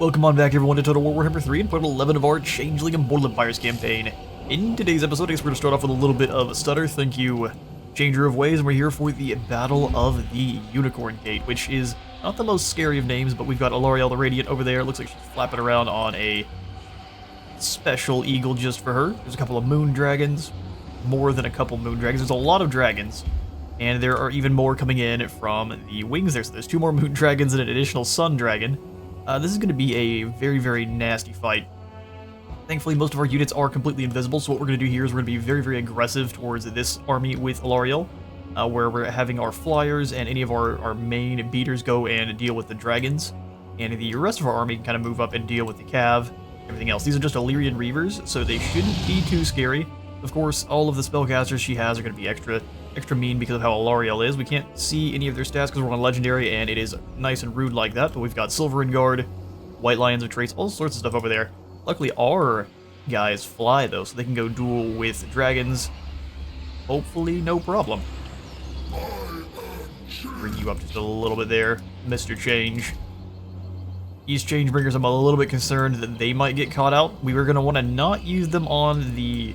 Welcome on back everyone to Total War Warhammer 3 and part 11 of our Changeling Immortal Empires campaign. In today's episode, I guess we're going to start off with a little bit of a stutter. Thank you, Changer of Ways, and we're here for the Battle of the Unicorn Gate, which is not the most scary of names, but we've got Alarielle the Radiant over there. It looks like she's flapping around on a special eagle just for her. There's a couple of moon dragons, more than a couple moon dragons. There's a lot of dragons, and there are even more coming in from the wings there. So there's two more moon dragons and an additional sun dragon. This is going to be a very, very nasty fight. Thankfully, most of our units are completely invisible, so what we're going to do here is we're going to be very, very aggressive towards this army with Alarielle, where we're having our flyers and any of our main beaters go and deal with the dragons, and the rest of our army can kind of move up and deal with the cav, everything else. These are just Illyrian Reavers, so they shouldn't be too scary. Of course, all of the spellcasters she has are going to be extra mean because of how Alarielle is. We can't see any of their stats because we're on Legendary, and it is nice and rude like that, but we've got Silver and Guard, White Lions of Traits, all sorts of stuff over there. Luckily, our guys fly, though, so they can go duel with dragons. Hopefully, no problem. Bring you up just a little bit there, Mr. Change. These Changebringers, I'm a little bit concerned that they might get caught out. We were going to want to not use them on the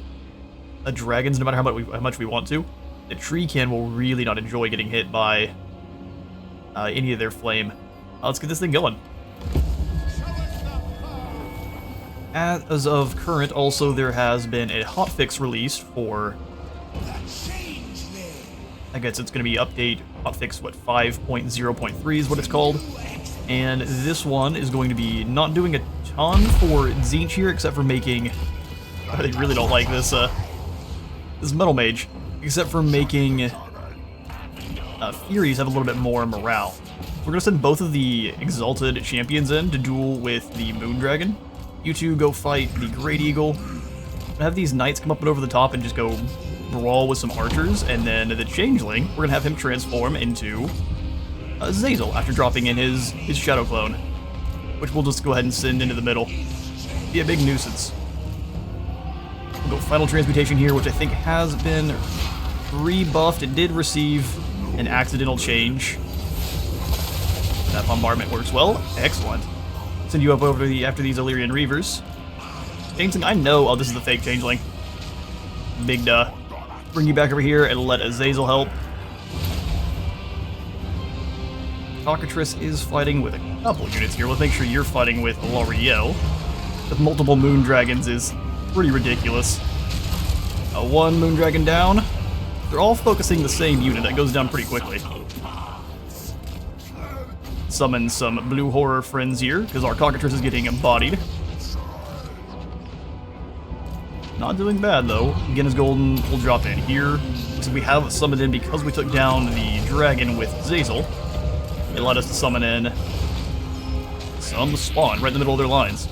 dragons, no matter how much we want to. The Treekin will really not enjoy getting hit by any of their flame. Let's get this thing going. As of current, also, there has been a hotfix released for, I guess it's going to be update hotfix, 5.0.3 is what it's called. And this one is going to be not doing a ton for Tzeentch here, except for making, they really don't like this, this Metal Mage, except for making Furies have a little bit more morale. We're going to send both of the Exalted Champions in to duel with the Moon Dragon. You two go fight the Great Eagle. Have these Knights come up and over the top and just go brawl with some archers, and then the Changeling, we're going to have him transform into Zazel after dropping in his Shadow Clone, which we'll just go ahead and send into the middle. Be a big nuisance. We'll go Final Transmutation here, which I think has been rebuffed. It did receive an accidental change. That bombardment works well. Excellent. Send you up over after these Illyrian Reavers. Changeling, I know. Oh, this is the fake Changeling. Big duh. Bring you back over here and let Azazel help. Cockatrice is fighting with a couple units here. Let's make sure you're fighting with Alarielle. With multiple Moon Dragons is pretty ridiculous. One Moon Dragon down. They're all focusing the same unit. That goes down pretty quickly. Summon some Blue Horror friends here, because our Cockatrice is getting embodied. Not doing bad, though. Again, as Golden will drop in here. So we have summoned in because we took down the dragon with Zazel. It allowed us to summon in some spawn right in the middle of their lines.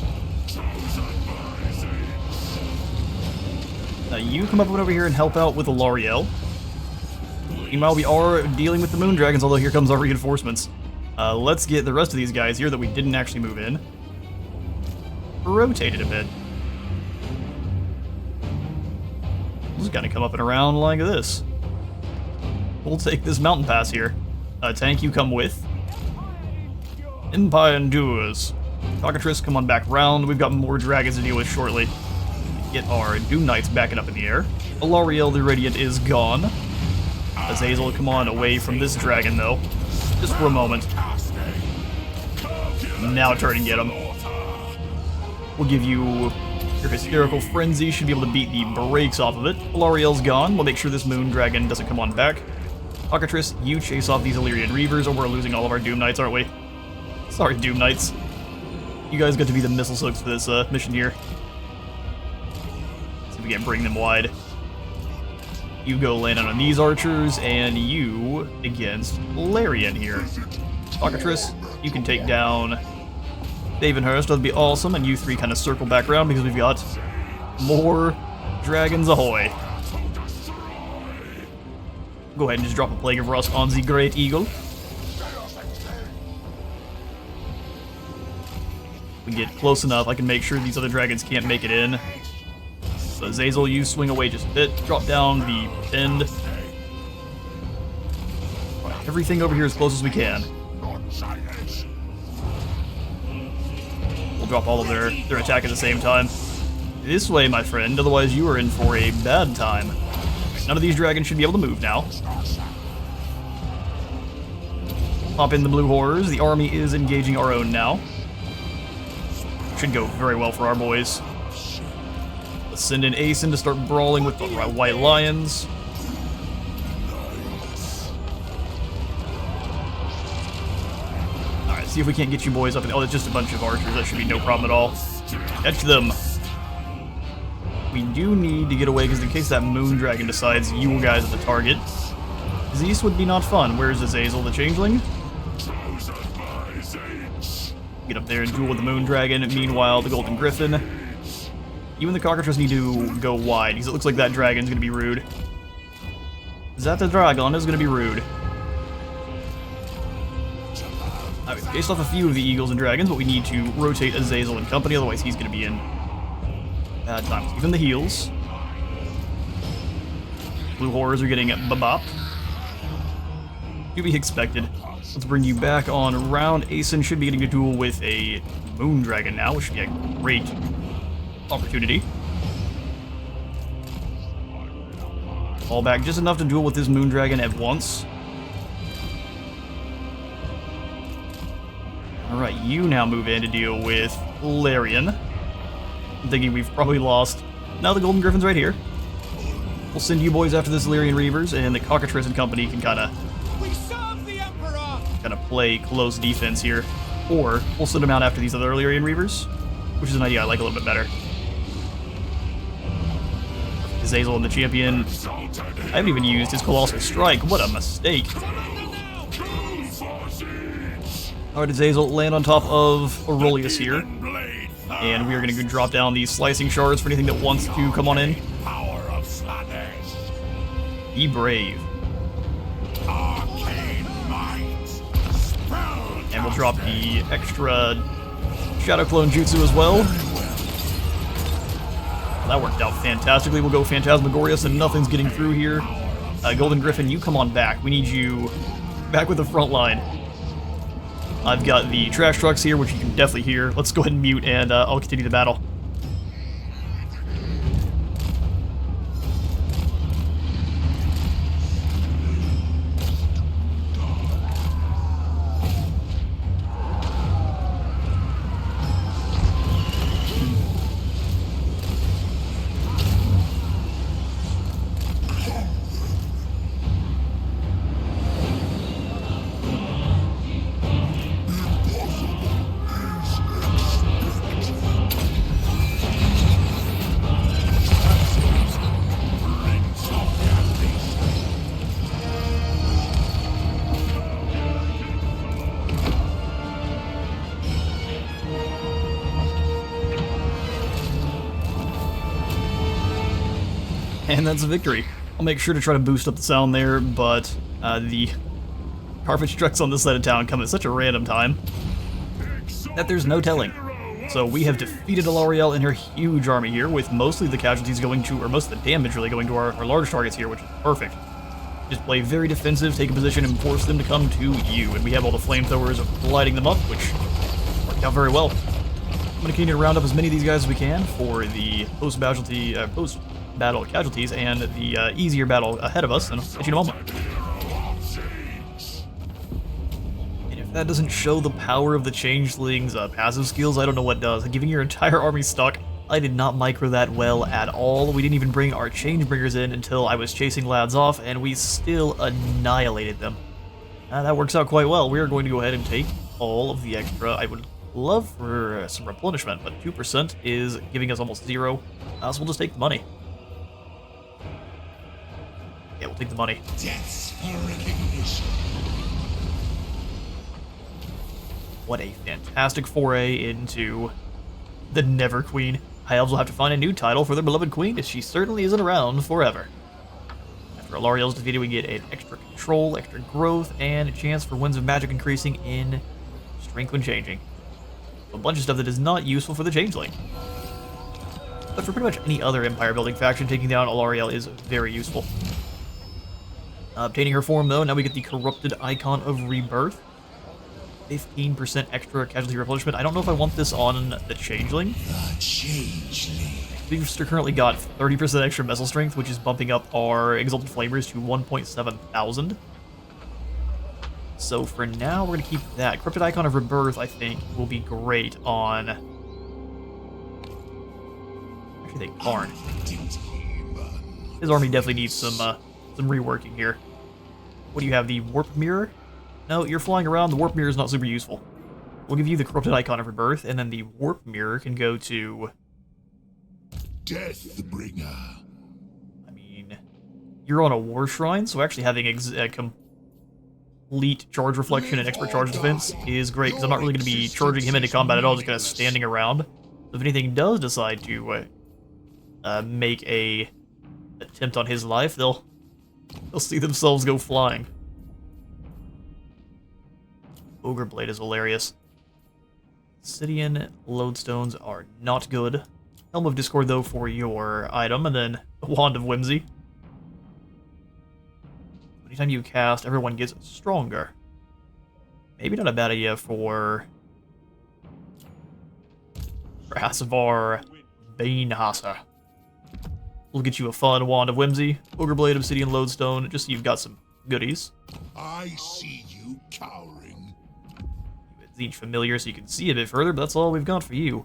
Now you come up over here and help out with Alarielle. Meanwhile, we are dealing with the Moon Dragons, although here comes our reinforcements. Let's get the rest of these guys here that we didn't actually move in rotated a bit. Just gotta come up and around like this. We'll take this mountain pass here. Tank, you come with. Empire endures. Cockatrice, come on back round. We've got more dragons to deal with shortly. Get our Doom Knights backing up in the air. Alarielle the Radiant is gone. Azazel, come on away from this dragon, though. Just for a moment. Now turn and get him. We'll give you your Hysterical Frenzy. Should be able to beat the brakes off of it. Alarielle's gone. We'll make sure this Moon Dragon doesn't come on back. Cockatrice, you chase off these Illyrian Reavers, or we're losing all of our Doom Knights, aren't we? Sorry, Doom Knights. You guys got to be the missile soaks for this mission here. See if we can bring them wide. You go land on these archers, and you against Larian here. Cockatrice, you can take down Davenhurst. That'd be awesome, and you three kind of circle back around because we've got more dragons ahoy. Go ahead and just drop a Plague of Rust on the Great Eagle. We get close enough, I can make sure these other dragons can't make it in. So Zazel, you swing away just a bit, drop down the end. Right, everything over here as close as we can. We'll drop all of their attack at the same time. This way, my friend, otherwise you are in for a bad time. None of these dragons should be able to move now. Pop in the blue horrors. The army is engaging our own now. Should go very well for our boys. Let's send in Aeson to start brawling with the white lions. Alright, see if we can't get you boys up. Oh, it's just a bunch of archers. That should be no problem at all. Catch them. We do need to get away, because in case that moon dragon decides you guys are the target. Zeus would be not fun. Where's Azazel the changeling? Get up there and duel with the moon dragon. Meanwhile, the golden griffin. You and the cockatrice need to go wide, because it looks like that dragon's going to be rude. That the dragon is going to be rude. Alright, we based off a few of the eagles and dragons, but we need to rotate Azazel and company, otherwise he's going to be in bad times. Even the heals. Blue horrors are getting bop. To be expected. Let's bring you back on round. Aeson should be getting a duel with a moon dragon now, which should be a great opportunity. Fall back just enough to duel with this moon dragon at once. Alright, you now move in to deal with Larian. I'm thinking we've probably lost. Now the golden griffin's right here. We'll send you boys after this Lyrian Reavers, and the cockatrice and company can kind of play close defense here. Or we'll send them out after these other Lyrian Reavers, which is an idea I like a little bit better. Azazel and the champion. I haven't even used his Colossal Strike. What a mistake. Alright, Azazel, land on top of Aurelius here. And we are going to drop down these slicing shards for anything that wants to come on in. Be brave. And we'll drop the extra Shadow Clone Jutsu as well. That worked out fantastically. We'll go Phantasmagoria, so nothing's getting through here. Golden Griffin, you come on back. We need you back with the front line. I've got the trash trucks here, which you can definitely hear. Let's go ahead and mute, and I'll continue the battle. And that's a victory. I'll make sure to try to boost up the sound there, but the garbage trucks on this side of town come at such a random time that there's no telling. So we have defeated Alarielle and her huge army here, with mostly the casualties going to, or most of the damage really going to our large targets here, which is perfect. Just play very defensive, take a position, and force them to come to you. And we have all the flamethrowers lighting them up, which worked out very well. I'm going to continue to round up as many of these guys as we can for the post-battle casualties and the easier battle ahead of us, and I'll catch you in a moment. And if that doesn't show the power of the Changeling's passive skills, I don't know what does. Giving your entire army stuck, I did not micro that well at all. We didn't even bring our Changebringers in until I was chasing lads off, and we still annihilated them. That works out quite well. We are going to go ahead and take all of the extra. I would love for some replenishment, but 2% is giving us almost 0, so we'll just take the money. Yeah, we'll take the money. What a fantastic foray into the Everqueen. High Elves will have to find a new title for their beloved queen, as she certainly isn't around forever. After Alarielle's defeated, we get an extra control, extra growth, and a chance for Winds of Magic increasing in strength when changing. A bunch of stuff that is not useful for the Changeling. But for pretty much any other empire building faction, taking down Alarielle is very useful. Obtaining her form, though, now we get the Corrupted Icon of Rebirth. 15% extra casualty replenishment. I don't know if I want this on the Changeling. The Changeling. We've currently got 30% extra missile strength, which is bumping up our Exalted Flamers to 1.7 thousand. So for now, we're going to keep that. Cryptid Icon of Rebirth, I think, will be great on... Actually, I think Karn. His army definitely needs some reworking here. What do you have, the Warp Mirror? No, you're flying around. The Warp Mirror is not super useful. We'll give you the Corrupted Icon of Rebirth, and then the Warp Mirror can go to... Deathbringer. I mean, you're on a War Shrine, so actually having a complete charge reflection and expert charge defense is great, because I'm not really going to be charging him into combat at all, just kind of standing around. So if anything does decide to make a attempt on his life, they'll see themselves go flying. Ogre Blade is hilarious. Obsidian Lodestones are not good. Helm of Discord, though, for your item, and then Wand of Whimsy. Anytime you cast, everyone gets stronger. Maybe not a bad idea for Asavar Banehasa. We'll get you a fun Wand of Whimsy, Ogre Blade, Obsidian Lodestone, just so you've got some goodies. I see you cowering. Tzeentch familiar so you can see a bit further, but that's all we've got for you.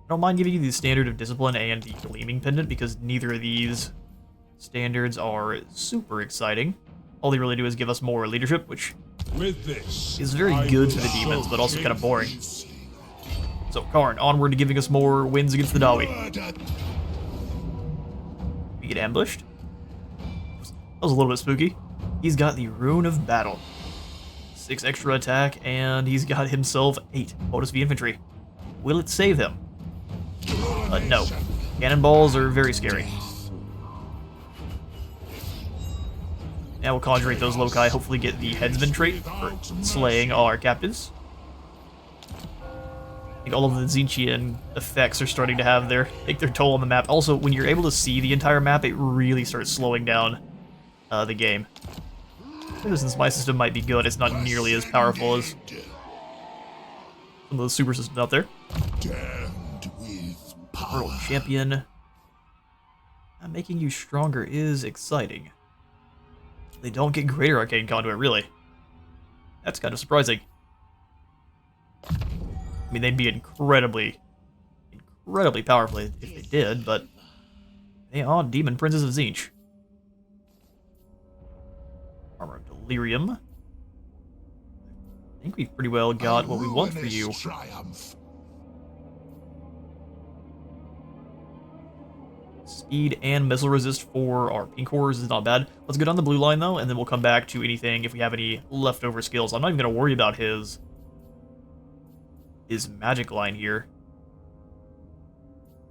I don't mind giving you the Standard of Discipline and the Gleaming Pendant, because neither of these standards are super exciting. All they really do is give us more leadership, which is very good to the demons, but also kind of boring. So, Karn, onward to giving us more wins against the Dawi. We get ambushed. That was a little bit spooky. He's got the Rune of Battle. 6 extra attack, and he's got himself 8 bonus V infantry. Will it save him? No. Cannonballs are very scary. Now we'll conjurate those loci, hopefully get the headsman trait for slaying our captives. I think all of the Tzeentchian effects are starting to take their toll on the map. Also, when you're able to see the entire map, it really starts slowing down the game. Since my system might be good, it's not nearly as powerful as some of those super systems out there. World Champion. Making you stronger is exciting. They don't get greater Arcane Conduit, really. That's kind of surprising. I mean, they'd be incredibly powerful if they did, but they are Demon Princes of Tzeentch. Armor of Delirium. I think we've pretty well got what we want for you. Speed and missile resist for our pink horrors is not bad. Let's go down the blue line, though, and then we'll come back to anything if we have any leftover skills. I'm not even going to worry about his magic line here.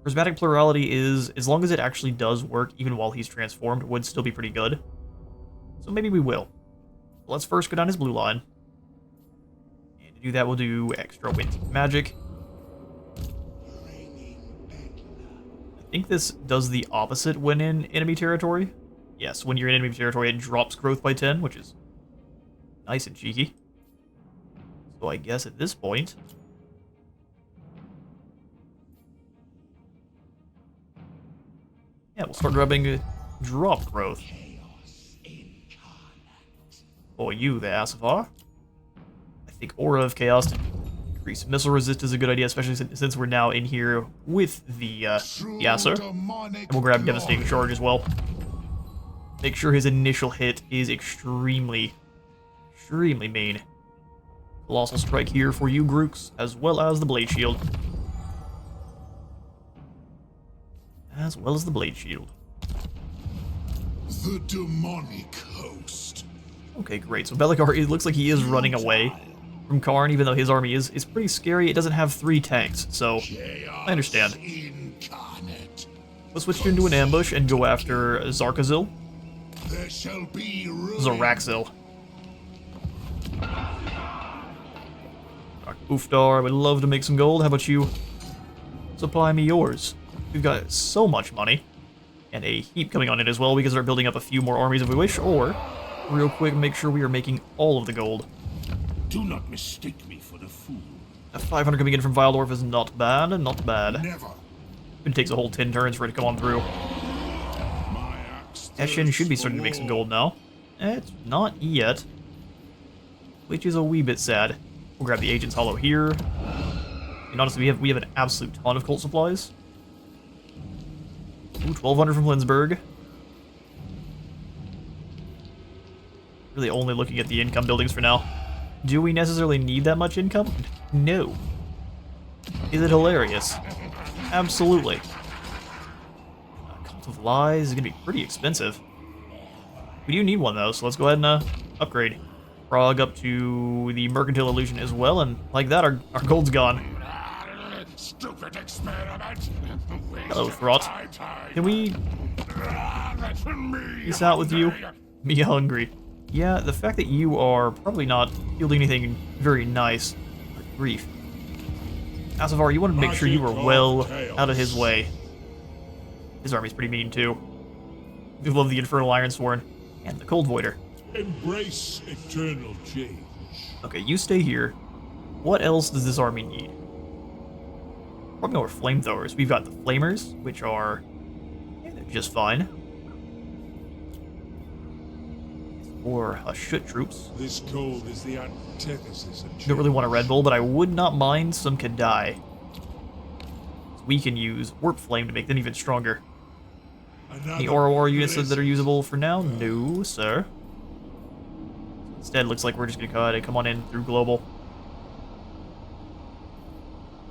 Prismatic Plurality is, as long as it actually does work, even while he's transformed, would still be pretty good. So maybe we will. Let's first go down his blue line. And to do that, we'll do extra wind magic. I think this does the opposite when in enemy territory. Yes, when you're in enemy territory, it drops growth by 10, which is nice and cheeky. So I guess at this point... yeah, we'll start grabbing drop growth. For you, the Asavar. I think Aura of Chaos to increase missile resist is a good idea, especially since we're now in here with the Yasser. And we'll grab Devastating Charge as well. Make sure his initial hit is extremely mean. Colossal Strike here for you, Grooks, as well as the Blade Shield. The demonic host. Okay, great. So Belikar, it looks like he is running away from Karn, even though his army is pretty scary. It doesn't have 3 tanks, so I understand. We'll switch into an ambush and go after Zarkazil. Zaraxil. Uftar, I would love to make some gold. How about you? Supply me yours. We've got so much money. And a heap coming on it as well. We can start building up a few more armies if we wish, or real quick make sure we are making all of the gold. Do not mistake me for the fool. A 500 coming in from Vildorf is not bad, not bad. Never. It takes a whole 10 turns for it to come on through. My axe Eshin should be thirsts starting to for make some war. gold now. It's not yet, which is a wee bit sad. We'll grab the Agent's Hollow here. And honestly, we have an absolute ton of cult supplies. Ooh, 1200 from Lindsberg. Really only looking at the income buildings for now. Do we necessarily need that much income? No. Is it hilarious? Absolutely. Cult of Lies is going to be pretty expensive. We do need one though, so let's go ahead and upgrade. Frog up to the Mercantile Illusion as well, and like that, our gold's gone. Stupid experiment. Hello, Throt. Can we peace out with you? Me hungry. Yeah, the fact that you are probably not yielding anything very nice. Good grief. Asavar, you wanted to make sure you were well out of his way. His army's pretty mean too. We love the Infernal Ironsworn and the Cold Voider. Embrace eternal change. Okay, you stay here. What else does this army need? Probably more flamethrowers. We've got the Flamers, which are they're just fine. Or Shut troops. This cold is the antithesis of Don't really want a Red Bull, but I would not mind some Kadai. We can use Warp Flame to make them even stronger. Any Aura War units that are usable for now? No, sir. Instead, looks like we're just gonna go ahead and come on in through Global.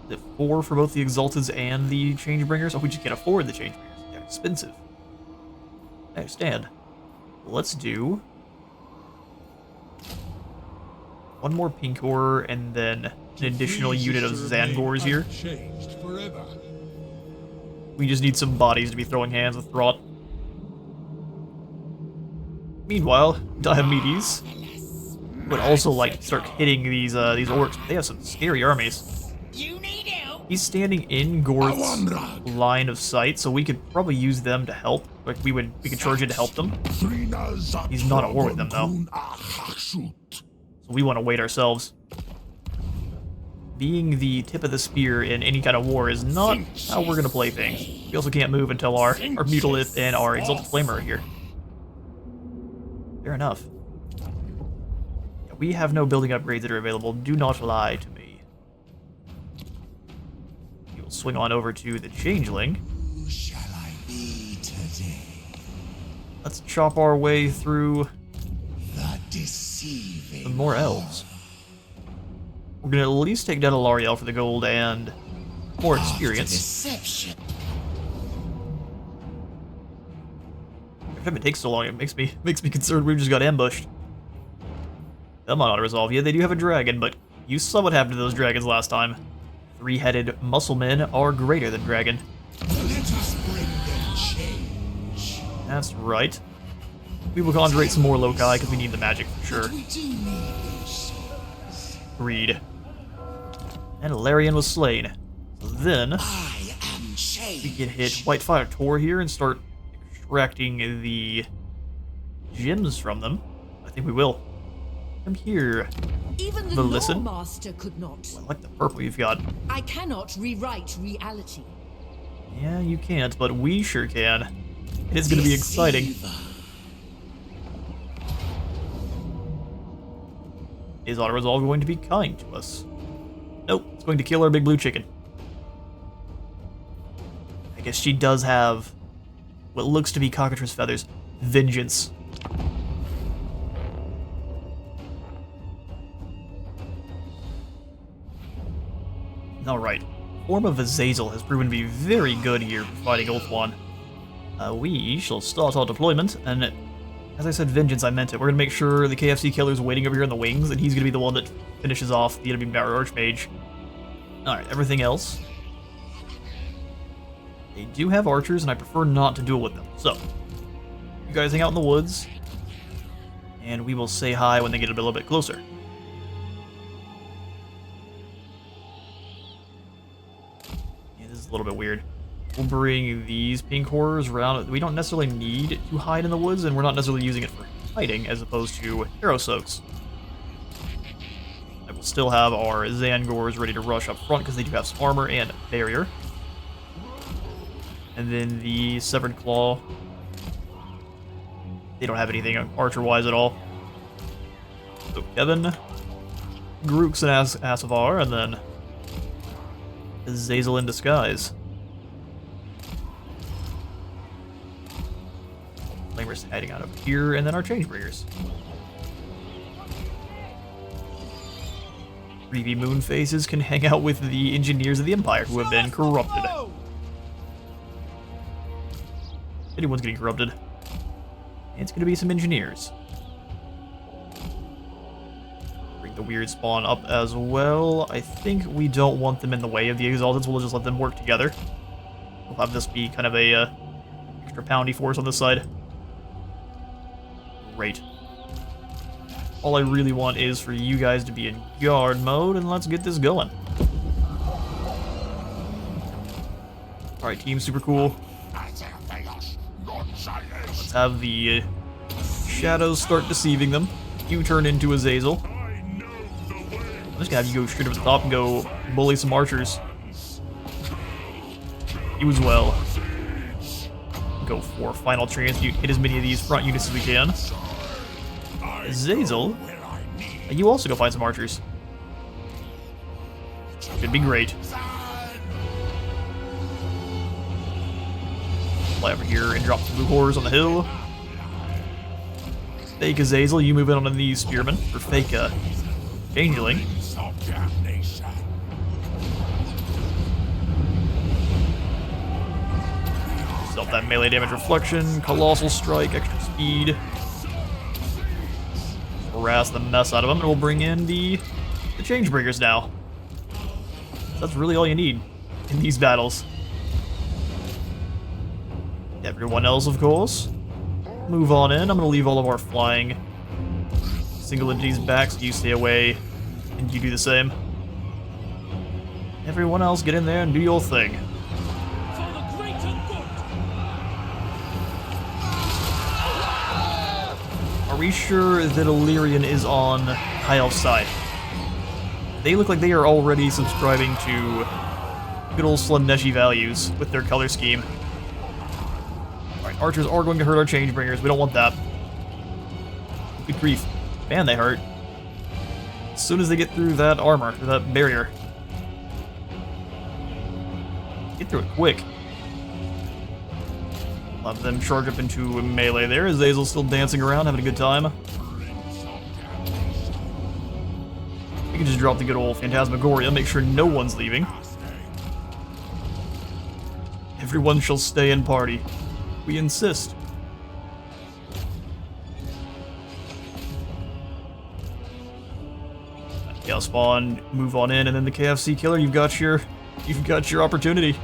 Is it 4 for both the Exalteds and the Changebringers? Oh, we just can't afford the Changebringers. They're expensive. I understand. Let's do one more Pink Horror and then an additional unit of Zangors here. Changed forever. We just need some bodies to be throwing hands with Throt. Meanwhile, Diomedes would also like to start hitting these orcs. They have some scary armies. He's standing in Gorth's line of sight, so we could probably use them to help. Like we could charge in to help them. He's not at war with them though. So we want to wait ourselves. Being the tip of the spear in any kind of war is not how we're gonna play things. We also can't move until our Mutalith and our Exalted Flamer are here. Fair enough. Yeah, we have no building upgrades that are available. Do not lie to me. We will swing on over to the Changeling. Who shall I be today? Let's chop our way through The deceiving. some more elves. We're gonna at least take down Alariel for the gold and more experience. Deception. Every time it takes so long, it makes me concerned we've just got ambushed. Them on auto-resolve. Yeah, they do have a dragon, but you saw what happened to those dragons last time. 3-headed muscle men are greater than dragon. Let us bring them change. That's right. We will conjurate some more loci because we need the magic for sure. We do need those souls. Agreed. And Larian was slain. So then I am change. we can hit Whitefire Tor here and start extracting the gems from them. I think we will. Come here. Even the But Law listen. Master could not. I like the purple you've got. I cannot rewrite reality. Yeah, you can't, but we sure can. It is going to be exciting. Deceiver. Is auto-resolve going to be kind to us? Nope, it's going to kill our big blue chicken. I guess she does have what looks to be cockatrice feathers. Vengeance. Alright. Form of Azazel has proven to be very good here for fighting Ulthuan. We shall start our deployment, and as I said vengeance, I meant it. We're going to make sure the KFC killer's waiting over here in the wings, and he's going to be the one that finishes off the enemy Archmage. Alright, everything else. They do have archers, and I prefer not to duel with them. So, you guys hang out in the woods, and we will say hi when they get a little bit closer. Yeah, this is a little bit weird. We'll bring these pink horrors around. We don't necessarily need to hide in the woods, and we're not necessarily using it for hiding as opposed to arrow soaks. still have our Zangors ready to rush up front because they do have some armor and barrier. And then the Severed Claw. They don't have anything archer-wise at all. So Kevin, Grooks and Asavar, and then Azazel in disguise. Flamer's heading out of here, and then our Changebringers. 3V Moonfaces can hang out with the engineers of the Empire who have been corrupted. Anyone's getting corrupted. And it's going to be some engineers. Bring the weird spawn up as well. I think we don't want them in the way of the Exalted, so we'll just let them work together. We'll have this be kind of a extra poundy force on this side. Great. All I really want is for you guys to be in guard mode, and let's get this going. Alright, team, super cool. Let's have the shadows start deceiving them. You turn into Azazel. I'm just gonna have you go straight up to the top and go bully some archers. You as well. Go for final transmute, hit as many of these front units as we can. Azazel, you also go find some archers. Should be great. Fly over here and drop some blue horrors on the hill. Fake Azazel, you move in on these spearmen. Or fake Changeling. Self that melee damage reflection, colossal strike, extra speed. Harass the mess out of them, and we'll bring in the Changebringers now. That's really all you need in these battles. Everyone else, of course, move on in. I'm going to leave all of our flying single entities back, so you stay away, and you do the same. Everyone else, get in there and do your thing. Are we sure that Illyrian is on High Elf's side? They look like they are already subscribing to good old Sludneshi values with their color scheme. Alright, archers are going to hurt our Changebringers. We don't want that. Good grief. Man, they hurt. As soon as they get through that armor, or that barrier. Get through it quick. Have them charge up into melee there. Azazel's still dancing around, having a good time. We can just drop the good old Phantasmagoria, make sure no one's leaving. Everyone shall stay and party. We insist. Chaos Spawn, move on in, and then the KFC Killer, you've got your opportunity.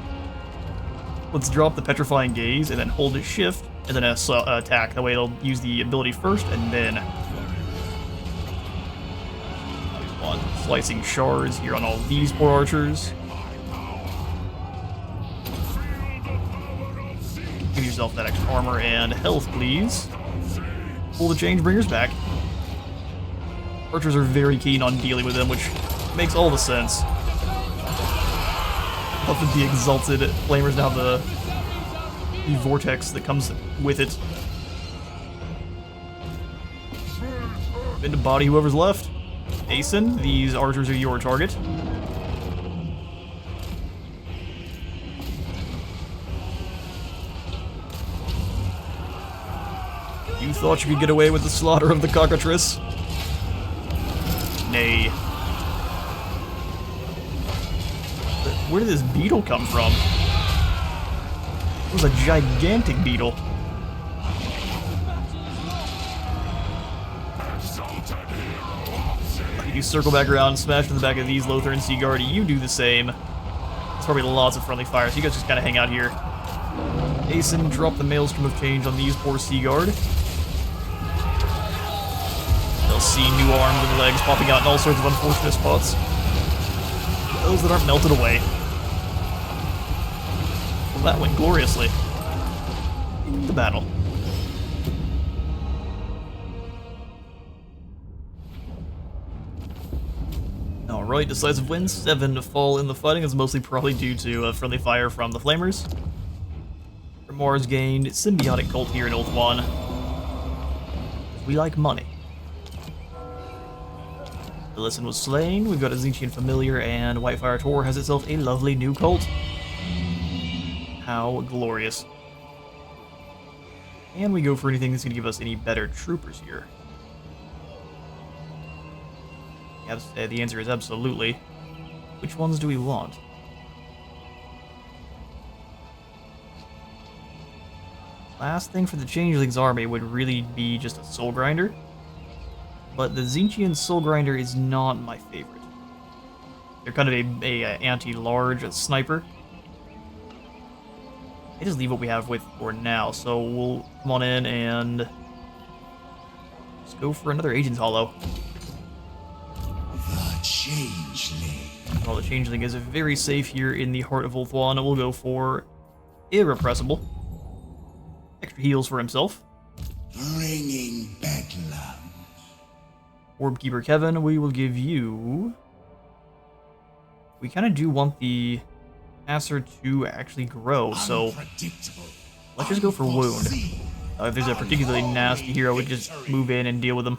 Let's drop the Petrifying Gaze, and then hold it shift, and then attack. That way it'll use the ability first, and then... on slicing shards here on all these poor archers. Give yourself that extra armor and health, please. Pull the Changebringers back. Archers are very keen on dealing with them, which makes all the sense. Love that the Exalted Flamers now have the vortex that comes with it. Into body whoever's left. Asen, these archers are your target. You thought you could get away with the slaughter of the cockatrice? Nay. Where did this beetle come from? It was a gigantic beetle. You circle back around, smash in the back of these Lothar and Seaguard. You do the same. There's probably lots of friendly fire, so you guys just kind of hang out here. Asen, drop the Maelstrom of Change on these poor Seaguard. They'll see new arms and legs popping out in all sorts of unfortunate spots. Those that aren't melted away. Well, that went gloriously. The battle. Alright, decisive win, 7 fall in the fighting is mostly probably due to friendly fire from the Flamers. Mars gained symbiotic cult here in Oath 1. We like money. Illicin was slain, we've got a Tzeentchian familiar, and Whitefire Tor has itself a lovely new cult. How glorious. And we go for anything that's going to give us any better troopers here. The answer is absolutely. Which ones do we want? Last thing for the Changeling's army would really be just a Soul Grinder. But the Tzeentchian Soul Grinder is not my favorite. They're kind of a anti-large sniper. I just leave what we have with for now, so we'll come on in and just go for another Agent's Hollow. The Changeling. Well, the Changeling is very safe here in the heart of Ulthuan. We'll go for Irrepressible. Extra heals for himself. Bringing bedlam. Orbkeeper Kevin, we will give you... We kind of do want the Acer to actually grow, so let's just go for Wound. If there's a particularly nasty hero, we just move in and deal with them.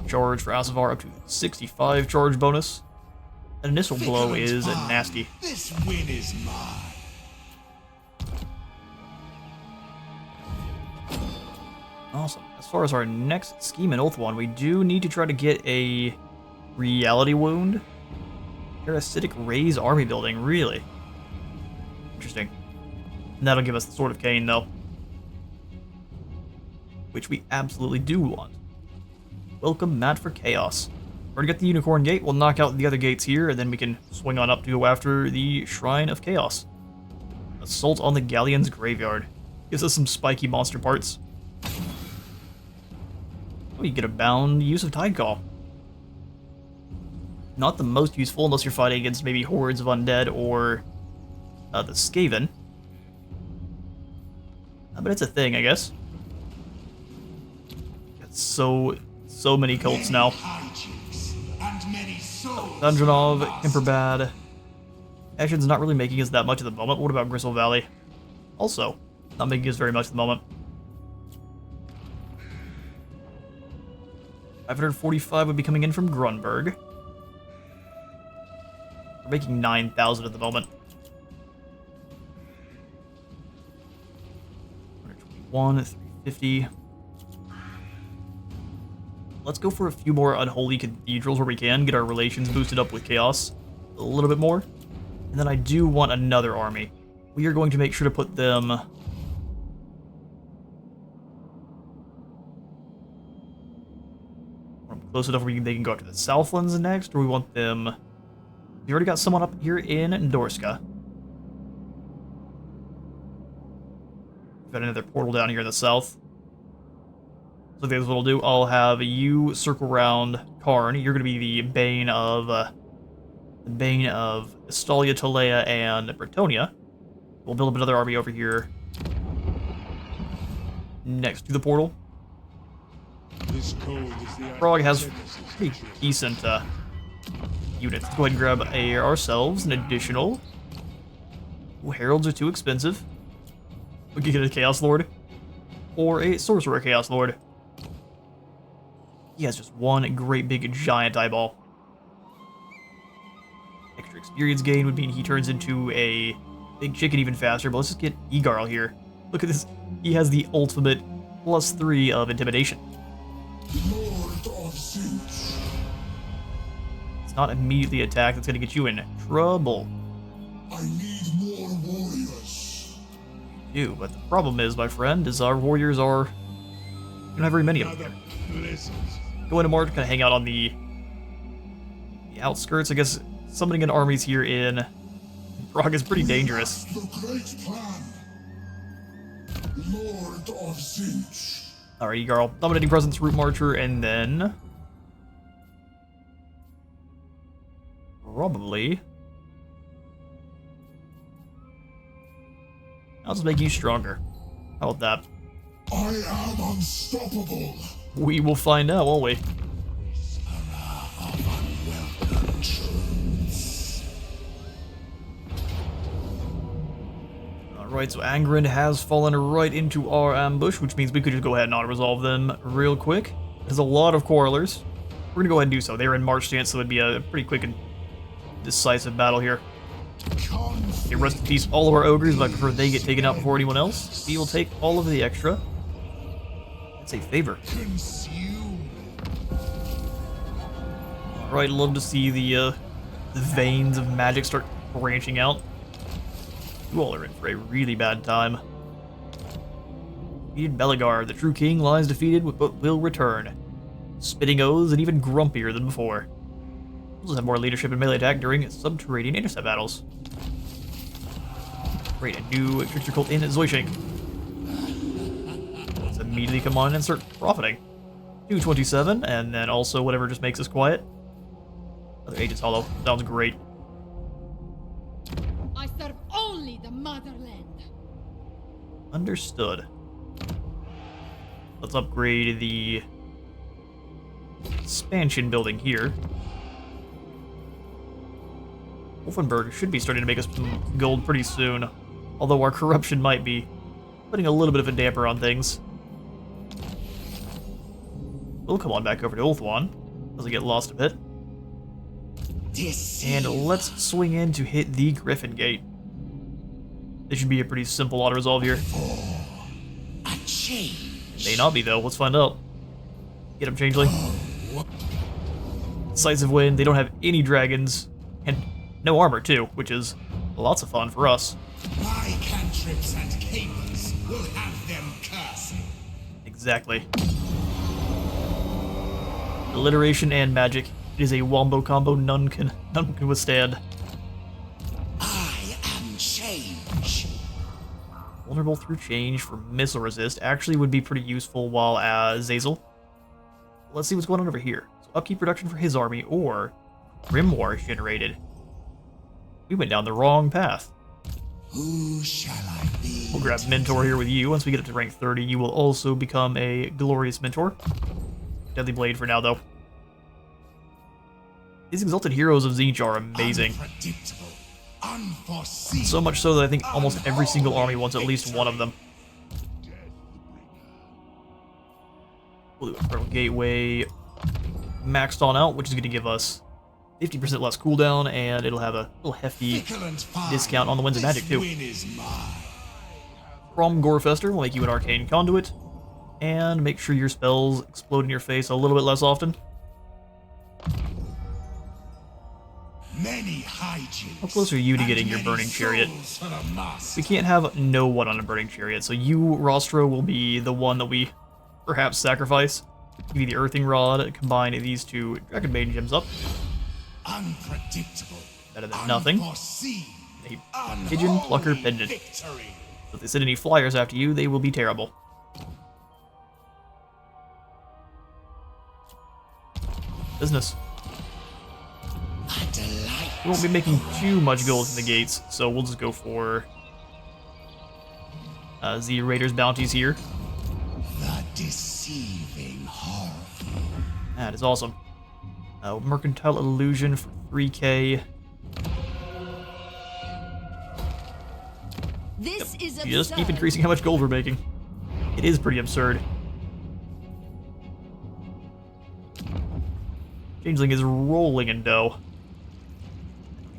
Charge for Asavar up to 65 charge bonus. An initial blow is nasty. This win is mine. Awesome. As far as our next scheme in Oath 1, we do need to try to get a Reality Wound. Parasitic Raise army building, really? Interesting. And that'll give us the Sword of Cain, though. Which we absolutely do want. Welcome, Matt, for Chaos. Already got the Unicorn Gate, we'll knock out the other gates here, and then we can swing on up to go after the Shrine of Chaos. Assault on the Galleon's Graveyard. Gives us some spiky monster parts. Oh, you get a bound use of Tidecall. Not the most useful unless you're fighting against maybe hordes of undead or the Skaven. But it's a thing, I guess. Got so many cults now. Dungeonov, Kemperbad. Action's not really making us that much at the moment. What about Gristle Valley? Also, not making us very much at the moment. 545 would be coming in from Grunberg. We're making 9,000 at the moment. 121, 350. Let's go for a few more Unholy Cathedrals where we can get our relations boosted up with Chaos a little bit more. And then I do want another army. We are going to make sure to put them... close enough where they can go up to the Southlands next, or we want them... We already got someone up here in Dorska. We've got another portal down here in the south. So that's what I'll do. I'll have you circle around Karn. You're going to be the Bane of Estalia, Talea, and Bretonia. We'll build up another army over here next to the portal. Frog has pretty decent units. Let's go ahead and grab ourselves an additional. Ooh, Heralds are too expensive. We could get a Chaos Lord or a Sorcerer Chaos Lord. He has just one great big giant eyeball. Extra experience gain would mean he turns into a big chicken even faster, but let's just get Egarl here. Look at this. He has the ultimate +3 of intimidation. Lord of Tzeentch. It's not immediately attack that's going to get you in trouble. I need more warriors. You do, but the problem is, my friend, is our warriors are... We don't have very many of them. Go into March, kind of hang out on the outskirts. I guess summoning in armies here in Prague is pretty dangerous. The great plan. Lord of Tzeentch. Alright, Egarl. Dominating Presence, Root Marcher, and then... Probably... I'll just make you stronger. How about that? I am unstoppable. We will find out, won't we? Unwelcome truths. Alright, so Angren has fallen right into our ambush, which means we could just go ahead and auto-resolve them real quick. There's a lot of quarrelers. We're gonna go ahead and do so. They're in march stance, so it'd be a pretty quick and decisive battle here. Okay, rest in peace all of our ogres, but I prefer they get taken out before anyone else. We will take all of the extra. It's a favor. Consume. Alright, love to see the veins of magic start branching out. You all are in for a really bad time. Defeated Belegar, the true king lies defeated but will return. Spitting oaths and even grumpier than before. We'll just have more leadership and melee attack during subterranean intercept battles. Great, a new trickster cult in Zoishink. Let's immediately come on and start profiting. 227, and then also whatever just makes us quiet. Another Agent's Hollow. Sounds great. I serve only the motherland. Understood. Let's upgrade the expansion building here. Wolfenburg should be starting to make us gold pretty soon, although our corruption might be putting a little bit of a damper on things. We'll come on back over to Ulthuan as I get lost a bit. And let's swing in to hit the Griffin Gate. This should be a pretty simple auto-resolve here. A change. May not be, though. Let's find out. Get him, Changeling. Decisive win. They don't have any dragons. And no armor, too, which is lots of fun for us. My cantrips and capers will have them cursing. Exactly. Alliteration and magic. It is a wombo combo none can withstand. I am change. Vulnerable through change for missile resist actually would be pretty useful while as Zazel. Let's see what's going on over here. So upkeep production for his army, or Grimoire is generated. We went down the wrong path. Who shall I be? We'll grab Mentor here with you. Once we get up to rank 30, you will also become a glorious Mentor. Deadly Blade for now, though. These Exalted Heroes of Tzeentch are amazing. Unpredictable, unforeseen. So much so that I think almost every single army wants at least one of them. We'll do Infernal Gateway maxed on out, which is going to give us 50% less cooldown, and it'll have a little hefty discount on the Winds of Magic, too. From Gorefester will make you an Arcane Conduit, and make sure your spells explode in your face a little bit less often. Many hijinks. How close are you to getting your Burning Chariot? We can't have no one on a Burning Chariot, so you, Rostro, will be the one that we perhaps sacrifice. Give you the Earthing Rod, combine these two Dragon Maiden gems up. Unpredictable. Better than nothing. Unforeseen, A Pigeon Plucker Pendant. victory. So if they send any flyers after you, they will be terrible. Business. A delight. We won't be making too much gold from the gates, so we'll just go for the Raiders bounties here. The deceiving horror. That is awesome. Mercantile Illusion for 3k. This is You just keep absurd. increasing how much gold we're making. It is pretty absurd. Changeling is rolling in dough.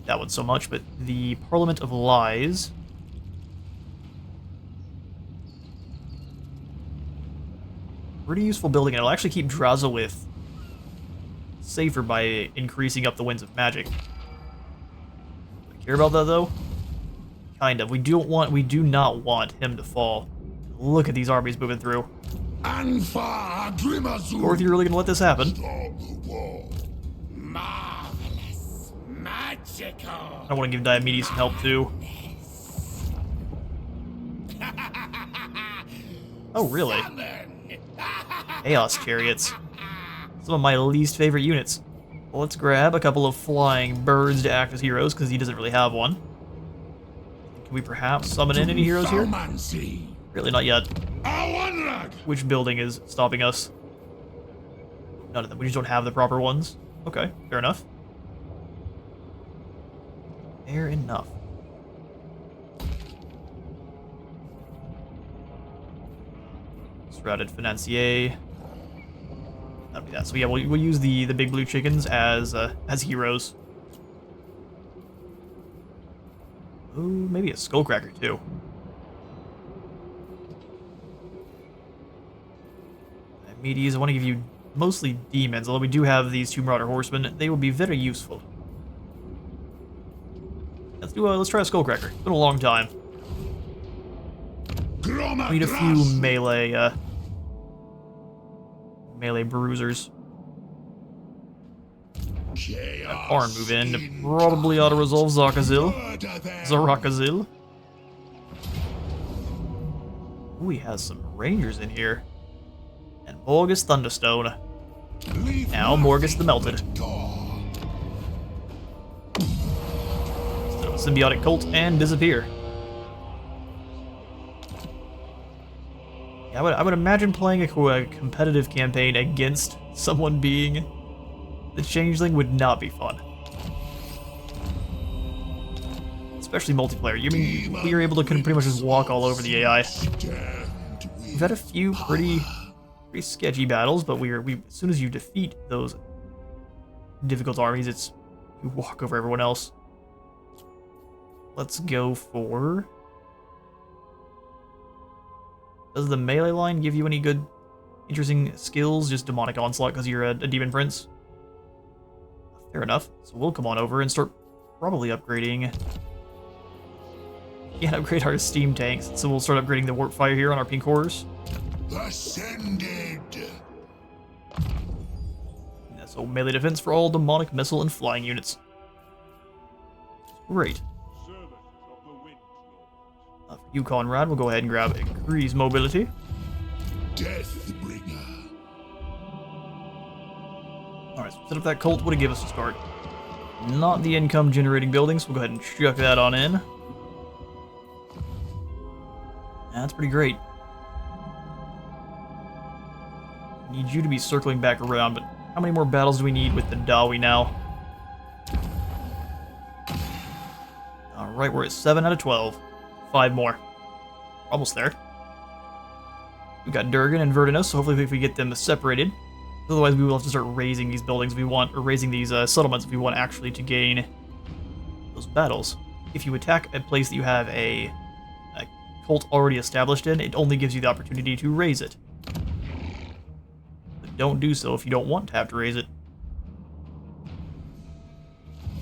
That one so much, but the Parliament of Lies. Pretty useful building, and it'll actually keep Drazawith safer by increasing up the Winds of Magic. Do I care about that though? Kind of. We do not want him to fall. Look at these armies moving through. Dorothy, you're really gonna let this happen? Marvelous. Magical. I want to give Diomedes some help too. Oh, really? Chaos Chariots. Some of my least favorite units. Well, let's grab a couple of flying birds to act as heroes, because he doesn't really have one. Can we perhaps summon in any heroes here? Really, not yet. Which building is stopping us? None of them. We just don't have the proper ones. Okay, fair enough. Fair enough. Routed Financier. That'll be that. So yeah, we'll use the big blue chickens as heroes. Ooh, maybe a skullcracker too. Meaties, I want to give you mostly demons, although we do have these two Marauder Horsemen. They will be very useful. Let's try a skullcracker. It's been a long time. We need a few melee bruisers. That Arn move in. Probably ought to resolve Zarakazil. Ooh, he has some rangers in here. And Morgus Thunderstone. Now Morgus the Melted. So symbiotic cult and disappear. Yeah, I would imagine playing a competitive campaign against someone being the Changeling would not be fun. Especially multiplayer. You mean we are able to pretty much just walk all over the AI. We've had a few pretty sketchy battles, but we as soon as you defeat those difficult armies, you walk over everyone else. Let's go for... Does the melee line give you any good, interesting skills? Just Demonic Onslaught because you're a Demon Prince? Fair enough. So we'll come on over and start probably upgrading... Yeah, upgrade our steam tanks. So we'll start upgrading the Warp Fire here on our Pink Horrors. Ascended. Yeah, so melee defense for all demonic, missile, and flying units. Great. For you, Conrad, we'll go ahead and grab increase mobility. Deathbringer. Alright, so set up that cult. What did it give us to start? Not the income generating buildings. We'll go ahead and chuck that on in. That's pretty great. Need you to be circling back around, but how many more battles do we need with the Dawi now? Alright, we're at 7 out of 12. 5 more. Almost there. We've got Durgan and Verdinus, so hopefully if we get them separated. Otherwise we will have to start raising these buildings if we want, or raising these settlements if we want actually to gain those battles. If you attack a place that you have a cult already established in, it only gives you the opportunity to raise it. But don't do so if you don't want to have to raise it.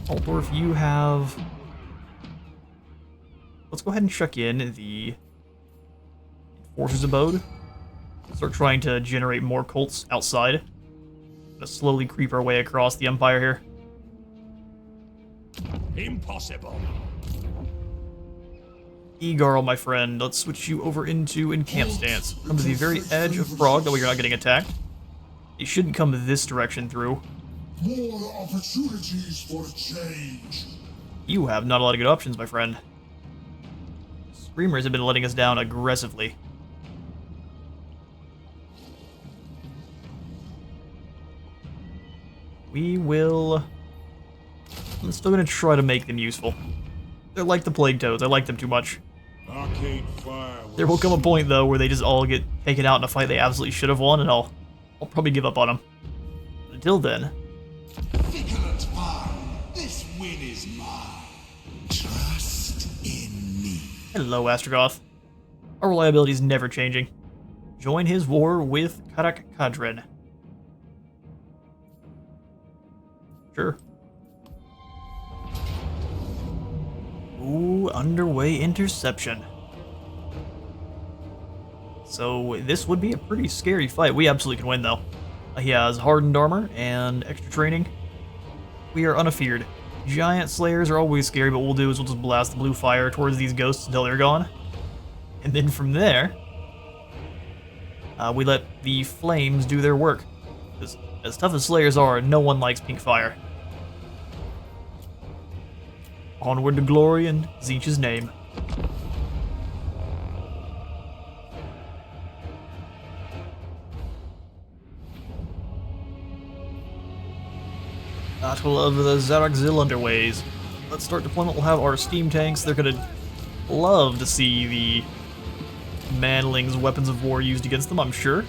Altdorf, you have... Let's go ahead and chuck in the Enforcer's Abode. Start trying to generate more cults outside. Gonna slowly creep our way across the Empire here. Impossible. Egarl, my friend, let's switch you over into Encamp Stance. Come to the very edge of Prague, that way you're not getting attacked. It shouldn't come this direction through. More opportunities for change. You have not a lot of good options, my friend. Screamers have been letting us down aggressively. We will... I'm still going to try to make them useful. They're like the Plague Toads. I like them too much. Arcade fire. There will come a point, though, where they just all get taken out in a fight they absolutely should have won, and I'll probably give up on them. But until then... Vigilant fire. This win is mine. Trust in me. Hello, Astrogoth. Our reliability is never changing. Join his war with Karak Kadrin. Sure. Ooh, underway interception. So this would be a pretty scary fight. We absolutely can win, though. He has hardened armor and extra training. We are unafeared. Giant slayers are always scary, but what we'll do is we'll just blast the blue fire towards these ghosts until they're gone. And then from there, we let the flames do their work. Because as tough as slayers are, no one likes pink fire. Onward to glory in Tzeentch's name. Battle of the Zarakzil underways. Let's start deployment. We'll have our steam tanks. They're gonna love to see the manlings' weapons of war used against them, I'm sure.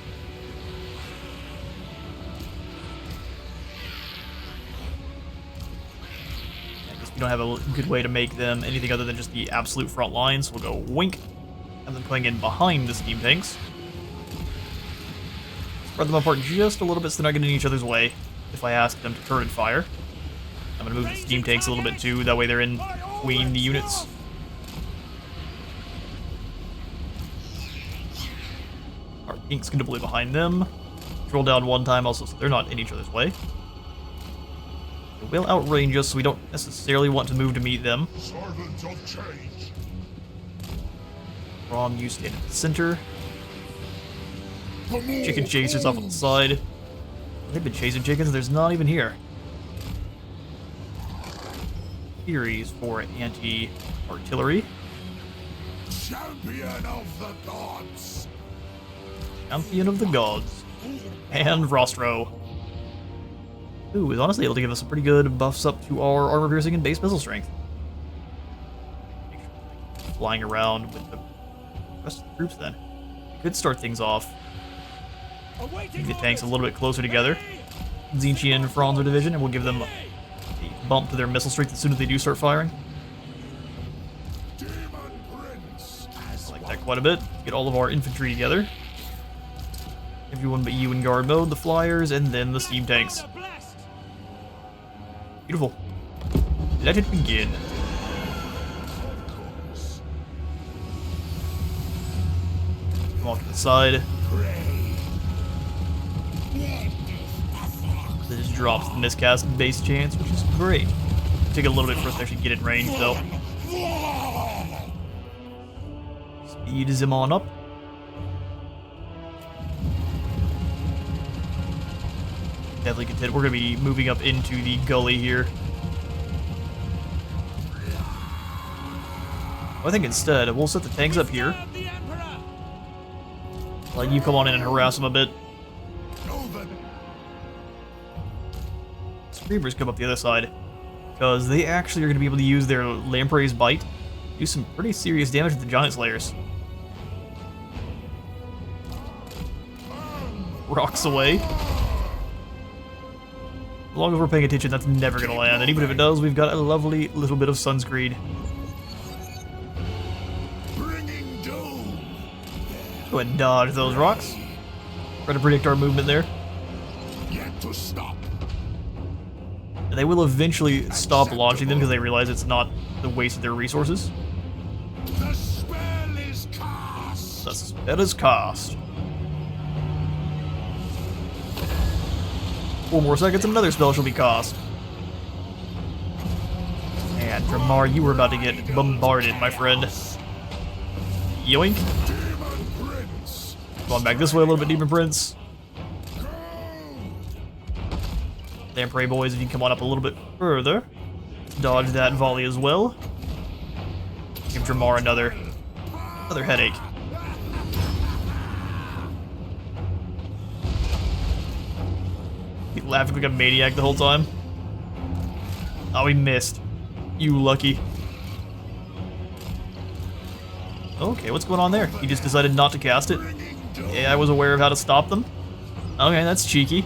I guess we don't have a good way to make them anything other than just the absolute front line, so we'll go wink, and then putting in behind the steam tanks. Spread them apart just a little bit so they're not getting in each other's way if I ask them to turn and fire. I'm going to move the steam tanks a little bit too, that way they're in between the units. Our inks can deploy behind them. Roll down one time also so they're not in each other's way. They will outrange us, so we don't necessarily want to move to meet them. Servant of change. Rom, you stand at the center. Chicken chasers off on the side. They've been chasing chickens, there's not even here. Furies for anti-artillery. Champion of the gods. Champion of the gods. And Rostro. Who is honestly able to give us some pretty good buffs up to our armor piercing and base missile strength. Flying around with the rest of the troops then. We could start things off. Make the tanks a little bit closer together. Tzeentch and Franzer division, and we'll give them a bump to their missile strength as soon as they do start firing. I like that quite a bit. Get all of our infantry together. Everyone but you in guard mode, the flyers, and then the steam tanks. Beautiful. Let it begin. Come off to the side. This drops the miscast base chance, which is great. Take a little bit for us to actually get in range, though. Speed him on up. Definitely content. We're going to be moving up into the gully here. I think instead, we'll set the tanks up here. Let you come on in and harass them a bit. Screamers come up the other side, because they actually are going to be able to use their Lamprey's Bite, do some pretty serious damage to the Giant Slayers. Rocks away. As long as we're paying attention, that's never going to land, and even if it does, we've got a lovely little bit of sunscreen. Go ahead and dodge those rocks. Try to predict our movement there. Yet to stop. They will eventually stop launching them because they realize it's not the waste of their resources. The spell is cast. The spell is cast. 4 more seconds and another spell shall be cast. And Dramar, you were about to get bombarded, my friend. Yoink. Come on back this way a little bit, Demon Prince. Lamprey boys, if you can come on up a little bit further. Dodge that volley as well. Give Dramar another headache. He laughing like a maniac the whole time. Oh, he missed. You lucky. Okay, what's going on there? He just decided not to cast it. Yeah, I was aware of how to stop them. Okay, that's cheeky.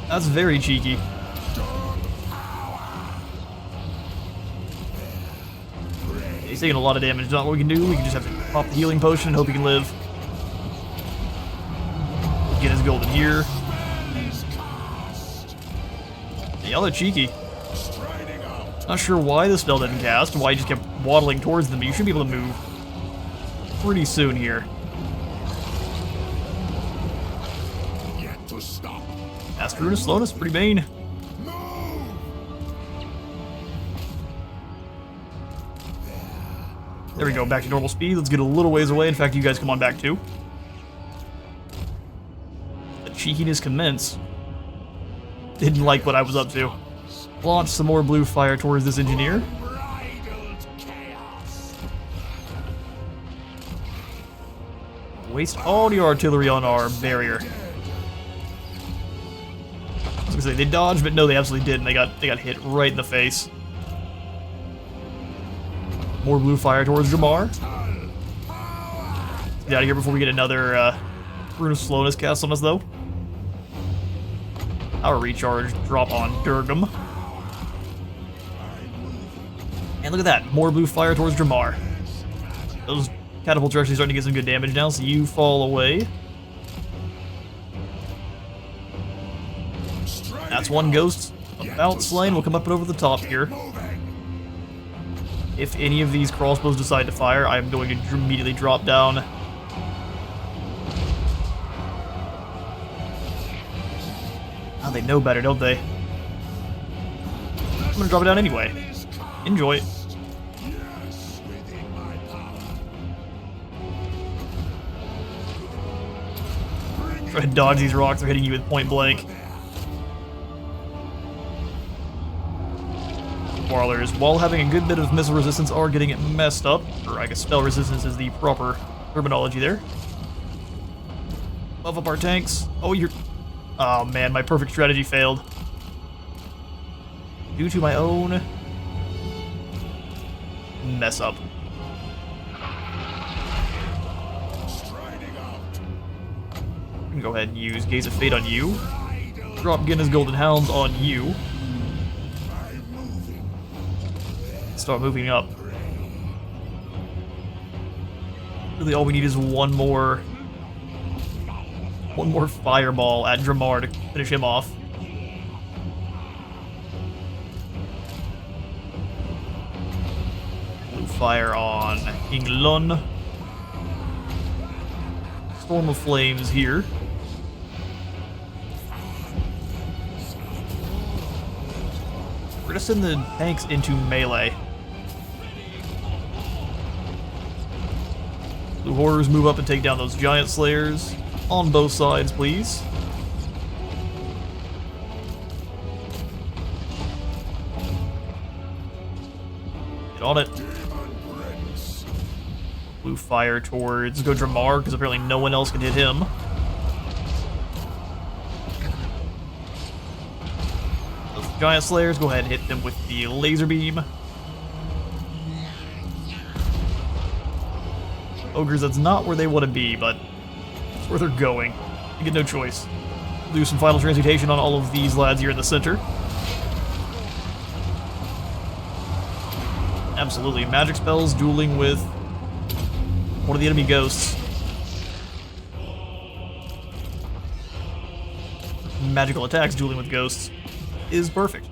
That's very cheeky. He's taking a lot of damage. Not what we can do. We can just have to pop the healing potion and hope he can live. Get his golden here. Yeah, they're cheeky. Not sure why the spell didn't cast, why he just kept waddling towards them, but you should be able to move pretty soon here. Master Rune of Slowness, pretty bane. There we go, back to normal speed. Let's get a little ways away. In fact, you guys come on back too. The cheekiness commence. Didn't like what I was up to. Launch some more blue fire towards this engineer. Waste all your artillery on our barrier. was gonna say, they dodged, but no, they absolutely didn't. They got hit right in the face. More blue fire towards Jamar. Get out of here before we get another Rune of Slowness cast on us, though. Our recharge drop on Durgam. And look at that, more blue fire towards Jamar. Those catapults are actually starting to get some good damage now, so you fall away. That's one ghost about slain. We'll come up and over the top here. If any of these crossbows decide to fire, I'm going to immediately drop down. Oh, they know better, don't they? I'm gonna drop it down anyway. Enjoy. Try to dodge these rocks, they're hitting you with point blank. Brawlers, while having a good bit of missile resistance, are getting it messed up. Or I guess spell resistance is the proper terminology there. Buff up our tanks. Oh, you're... Oh man, my perfect strategy failed. Due to my own... mess up. I'm gonna go ahead and use Gaze of Fate on you. Drop Guinness Golden Hounds on you. Start moving up. Really all we need is one more fireball at Dramar to finish him off. Blue fire on King Lun. Storm of Flames here. We're gonna send the tanks into melee. Blue Horrors move up and take down those Giant Slayers. On both sides, please. Get on it. Blue fire towards Godramar, because apparently no one else can hit him. Those Giant Slayers, go ahead and hit them with the laser beam. Ogres, that's not where they want to be, but it's where they're going. You get no choice. Do some final transmutation on all of these lads here in the center. Absolutely. Magic spells dueling with one of the enemy ghosts. Magical attacks dueling with ghosts is perfect.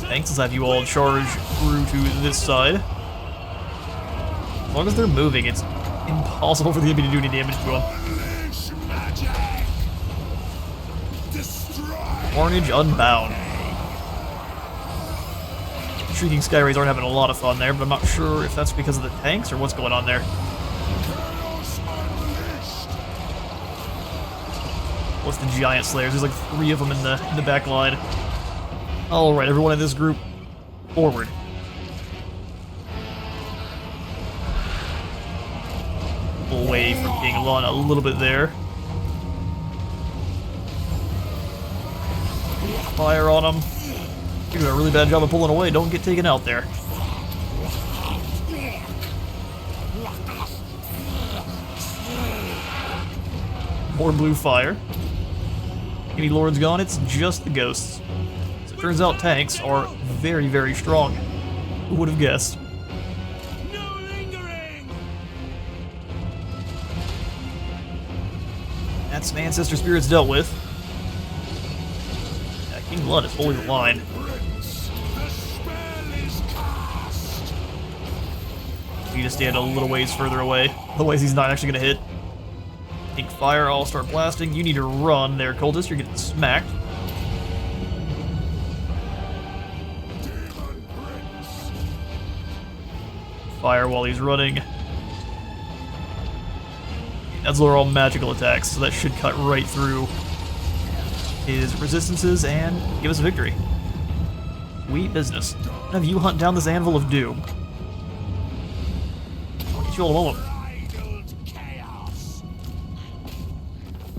Thanks, let's have you all charge through to this side. As long as they're moving, it's impossible for the enemy to do any damage to them. Carnage Unbound. Shrieking Skyrays aren't having a lot of fun there, but I'm not sure if that's because of the tanks or what's going on there. What's the Giant Slayers? There's like 3 of them in the back line. Alright, everyone in this group, forward. Away from King Lun a little bit there. Fire on him. You're doing a really bad job of pulling away. Don't get taken out there. More blue fire. Any lords gone? It's just the ghosts. So it turns out tanks are very, very strong. Who would have guessed? That's some Ancestor Spirits dealt with. Yeah, King Lun is holding the line. We need to stand a little ways further away, otherwise he's not actually going to hit. Pink fire, I'll start blasting. You need to run there, cultist. You're getting smacked. Fire while he's running. Those are all magical attacks, so that should cut right through his resistances and give us a victory. Sweet business. Have you hunt down this Anvil of Doom. I'll get you all in a moment.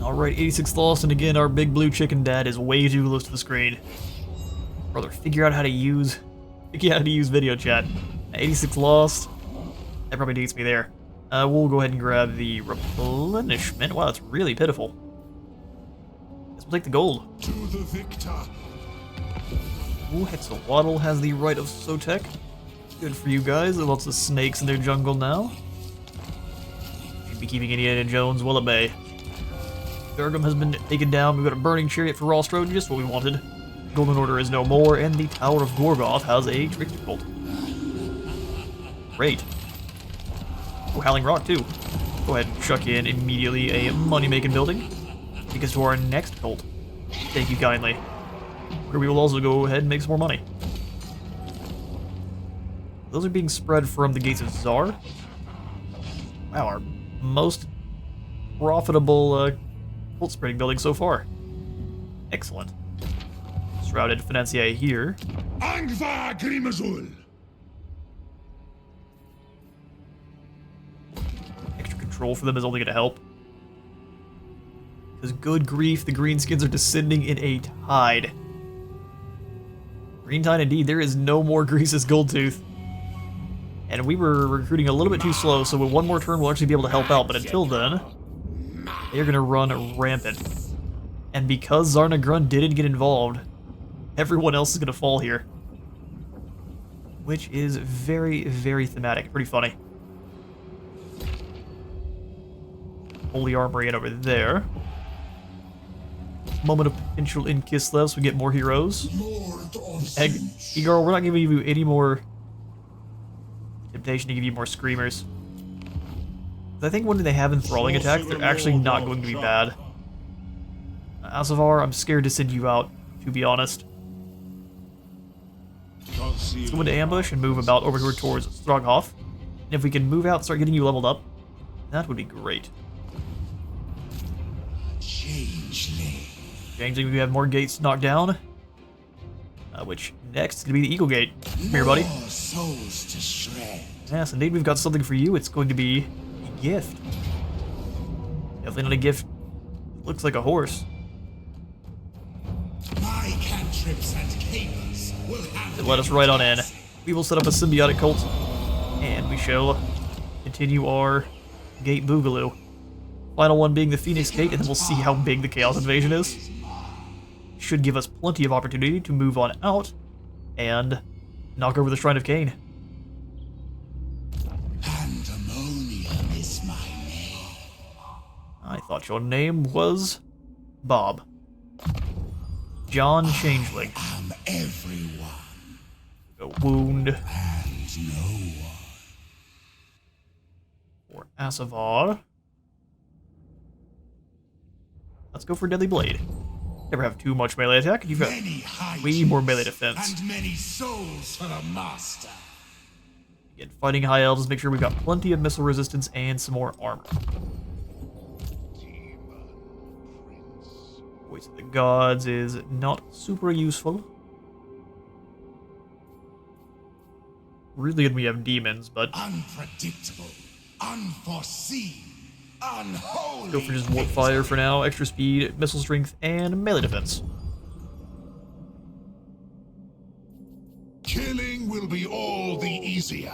Alright, 86 lost, and again, our big blue chicken dad is way too close to the screen. Brother, figure out how to use video chat. 86 lost. That probably beats me there. We'll go ahead and grab the replenishment. Wow, that's really pitiful. Guess we'll take the gold. To the victor. Ooh, Hexawaddle has the right of Sotek. Good for you guys. There's lots of snakes in their jungle now. Should be keeping Indiana Jones well at bay. Durgam has been taken down. We've got a burning chariot for Rostro, just what we wanted. Golden Order is no more, and the Tower of Gorgoth has a trickster cult. Great. Oh, Howling Rock too. Go ahead and chuck in immediately a money-making building. Take us to our next cult. Thank you kindly. Where we will also go ahead and make some more money. Those are being spread from the Gates of Zar. Wow, our most profitable cult spreading building so far. Excellent. Shrouded Financier here. Angva Grimazul. Extra control for them is only going to help. Because good grief, the greenskins are descending in a tide. Green tide indeed, there is no more Grease's Goldtooth. And we were recruiting a little bit too slow, so with one more turn we'll actually be able to help out, but until then, they're going to run rampant. And because Zarna Grun didn't get involved, everyone else is going to fall here. Which is very, very thematic. Pretty funny. Holy Armory in over there. Moment of potential in Kislev, so we get more heroes. Egg, Igor, we're not giving you any more temptation to give you more screamers. I think when they have enthralling attacks, they're actually not going to be bad. Asavar, I'm scared to send you out, to be honest. Let's go into ambush and move about over here towards Stroghoff. And if we can move out and start getting you leveled up, that would be great. Changeling, we have more gates knocked down. Which next is going to be the Eagle Gate. Come here, buddy. Souls to shred. Yes, indeed, we've got something for you. It's going to be a gift. Definitely not a gift. Looks like a horse. My cantrips and capers will have Let us right on in. We will set up a symbiotic cult, and we shall continue our gate boogaloo. Final one being the Phoenix Gate, and then we'll see how big the Chaos Invasion is. Should give us plenty of opportunity to move on out and knock over the Shrine of Cain. Pandemonium is my name. I thought your name was Bob. John Changeling. I'm everyone A wound and no one. for Asavar. Let's go for Deadly Blade. Never have too much melee attack. You've got Many heights way more melee defense. and many souls for the master. Again, fighting high elves, make sure we've got plenty of missile resistance and some more armor. Voice of the Gods is not super useful. Really good we have demons, but Unpredictable, unforeseen, unholy. go for just warp fire for now. Extra speed, missile strength, and melee defense. Killing will be all the easier.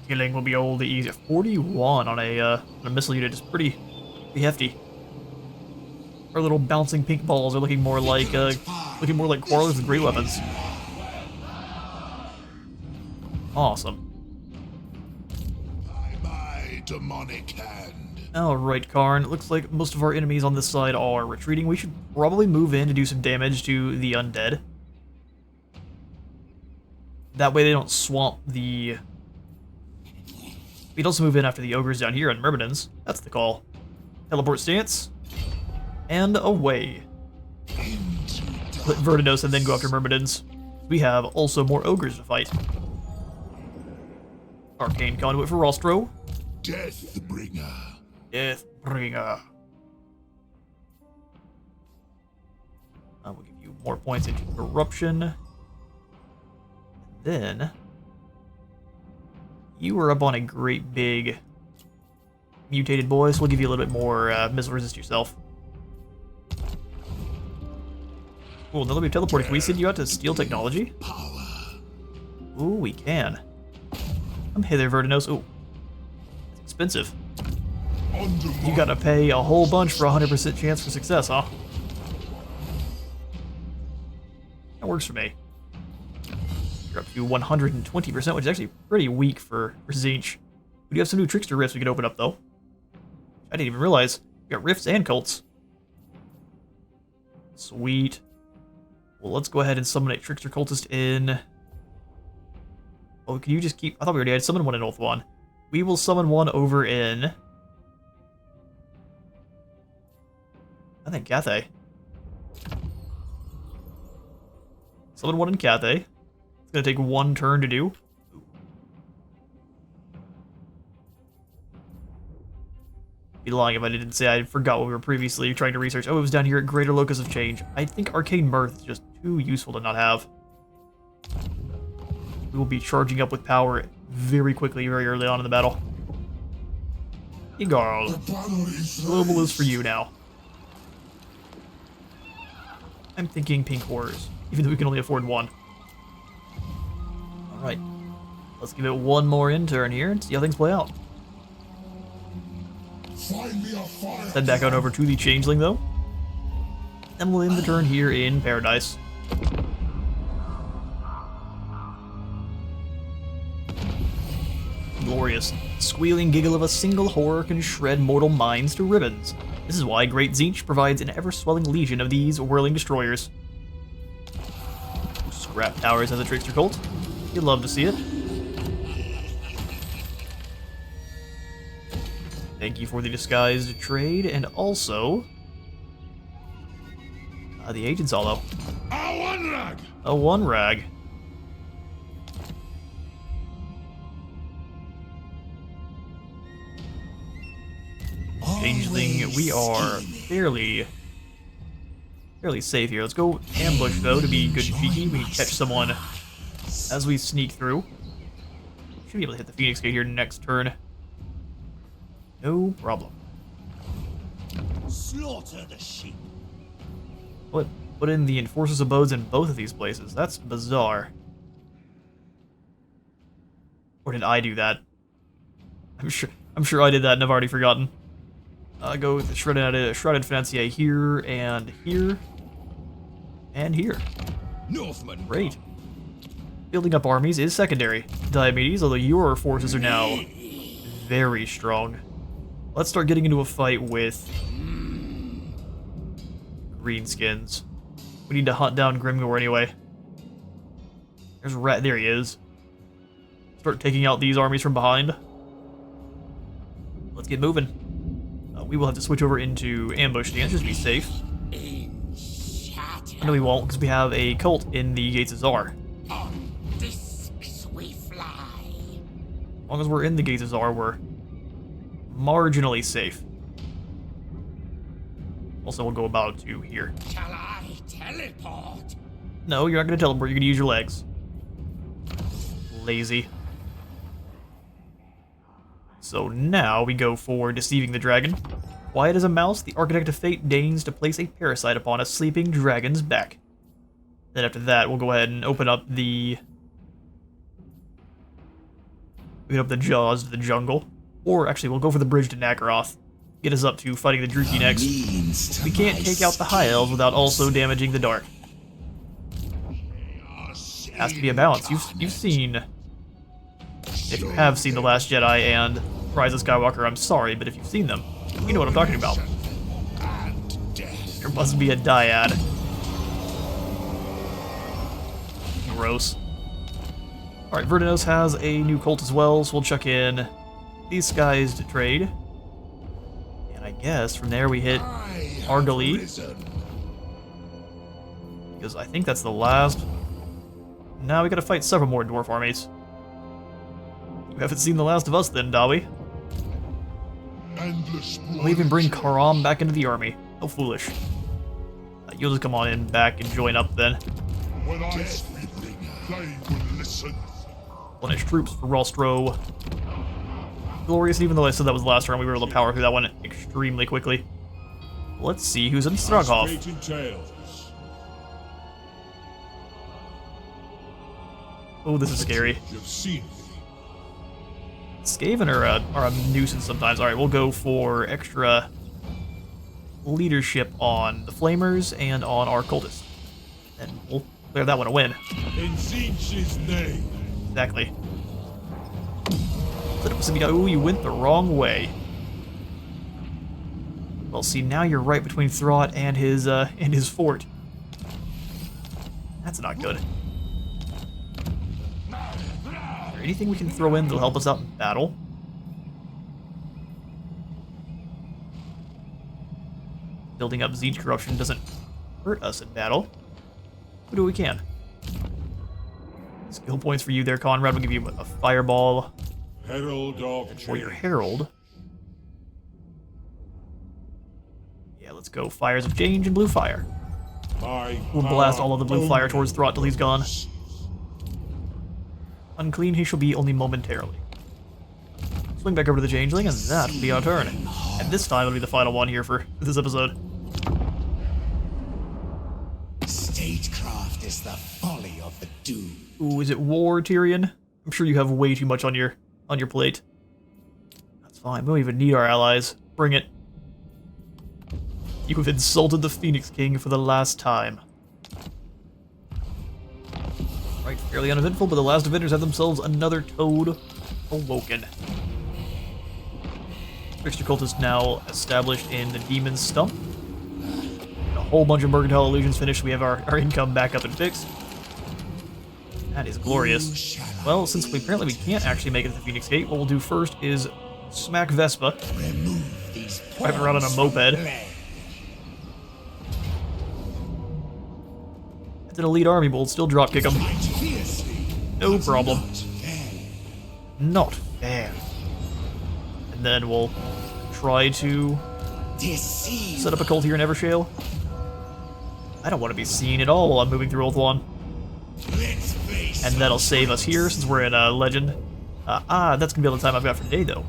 Killing will be all the easier. 41 on a missile unit is pretty hefty. Our little bouncing pink balls are looking more like Quarrelers with great weapons. Awesome. By my demonic hand. Alright, Karn. It looks like most of our enemies on this side are retreating. We should probably move in to do some damage to the undead. That way they don't swamp the... We'd also move in after the ogres down here and Myrmidons. That's the call. Teleport stance. And away. Let Vertinos and then go after Myrmidons. We have also more ogres to fight. Arcane Conduit for Rostro. Deathbringer. Deathbringer. I will give you more points into corruption. Then you were up on a great big mutated boy, so we'll give you a little bit more missile resist yourself. Cool, now let me teleport. Can we send you out to steal technology? Ooh, we can. Come hither, Vertinos. Ooh. It's expensive. You gotta pay a whole bunch for a 100% chance for success, huh? That works for me. You're up to 120%, which is actually pretty weak for Tzeentch. We do have some new Trickster rifts we can open up, though. I didn't even realize. We got rifts and cults. Sweet. Well, let's go ahead and summon a Trickster Cultist in... Oh, can you just keep... I thought we already had summoned one in Oath 1. We will summon one over in... I think Cathay. Summon one in Cathay. It's gonna take one turn to do. I'd be lying if I didn't say I forgot what we were previously trying to research. Oh, it was down here at Greater Locus of Change. I think Arcane Mirth is just too useful to not have. We will be charging up with power very quickly, very early on in the battle. Egarl. Global is for you now. I'm thinking Pink Horrors, even though we can only afford one. Alright. Let's give it one more in-turn here and see how things play out. Head back on over to the Changeling, though. And we'll end the turn here in Paradise. Glorious. Squealing giggle of a single horror can shred mortal minds to ribbons. This is why Great Tzeentch provides an ever-swelling legion of these whirling destroyers. Scrap Towers as a Trickster Cult. You'd love to see it. Thank you for the disguised trade, and also... the Agent's Hollow. A one rag. Changeling, we are fairly safe here. Let's go ambush, though, to be good and cheeky. We can catch someone as we sneak through. Should be able to hit the Phoenix Gate here next turn. No problem. Slaughter the sheep. What? Put in the Enforcer's Abodes in both of these places. That's bizarre. Or did I do that? I'm sure I did that and I've already forgotten. Go with the Shrouded Financier here, and here, and here. Northman. Great. Building up armies is secondary. Diomedes, although your forces are now very strong. Let's start getting into a fight with greenskins. We need to hunt down Grimgor anyway. There's Rat. There he is. Start taking out these armies from behind. Let's get moving. We will have to switch over into ambush stance just to be safe. No, we won't, because we have a cult in the Gates of Zar. On discs we fly. As long as we're in the Gates of Zar, we're marginally safe. Also, we'll go about to here. Shall I teleport? No, you're not going to teleport. You're going to use your legs. Lazy. So now we go for Deceiving the Dragon. Quiet as a mouse, the Architect of Fate deigns to place a parasite upon a sleeping dragon's back. Then after that, we'll go ahead and open up the... jaws to the jungle. Or actually, we'll go for the bridge to Nakaroth. Get us up to fighting the Druki next. We can't take out the High Elves without also damaging the Dark. It has to be a balance. You've seen... If you have seen The Last Jedi and Rise of Skywalker, I'm sorry, but if you've seen them, you know what I'm talking about. There must be a dyad. Gross. Alright, Vertinos has a new cult as well, so we'll chuck in these guys to trade. And I guess from there we hit Argali. Because I think that's the last. Now we gotta fight several more dwarf armies. You haven't seen The Last of Us then, Dawi. We'll even bring Karam back into the army. How foolish. You'll just come on in back and join up then. When I speak, they will listen. Replenish troops for Rostro. Glorious, even though I said that was the last turn, we were able to power through that one extremely quickly. Let's see who's in Stroghoff. Oh, this is scary. You've seen Skaven are a nuisance sometimes. Alright, we'll go for extra leadership on the Flamers and on our cultists. And we'll clear that one a win. in Tzeentch's name. Exactly. Oh, you went the wrong way. Well, see, now you're right between Throt and his fort. That's not good. Is there anything we can throw in that'll help us out in battle? Building up Tzeentch corruption doesn't hurt us in battle. We'll do what we can. Skill points for you there, Conrad. We'll give you a fireball Herald of for your change. herald. Yeah, let's go Fires of Change and Blue Fire. We'll blast all of the blue fire towards Throt till he's gone. Unclean he shall be only momentarily. Swing back over to the Changeling, and that'll be our turn. And this time it'll be the final one here for this episode. Statecraft is the folly of the doomed. Ooh, is it war, Tyrion? I'm sure you have way too much on your plate. That's fine. We don't even need our allies. Bring it. You have insulted the Phoenix King for the last time. Right, fairly uneventful, but the last defenders have themselves another toad awoken. Fixture cultist now established in the Demon's Stump. And a whole bunch of Mercantile Illusions finished. We have our income back up and fixed. That is glorious. Well, since apparently we can't actually make it to the Phoenix Gate, what we'll do first is smack Vespa. Remove these Drive around on a moped. It's an elite army, but we'll still dropkick them. No problem. Not fair. And then we'll try to set up a cult here in Evershale. I don't want to be seen at all while I'm moving through Ulthuan. And that'll save us here since we're in Legend. That's gonna be all the time I've got for today, though.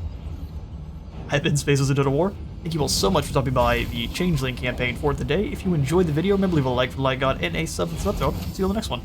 I've been Spaces into the War. Thank you all so much for stopping by the Changeling campaign for today. If you enjoyed the video, remember to leave a like for the like god and a sub for the sub. See you on the next one.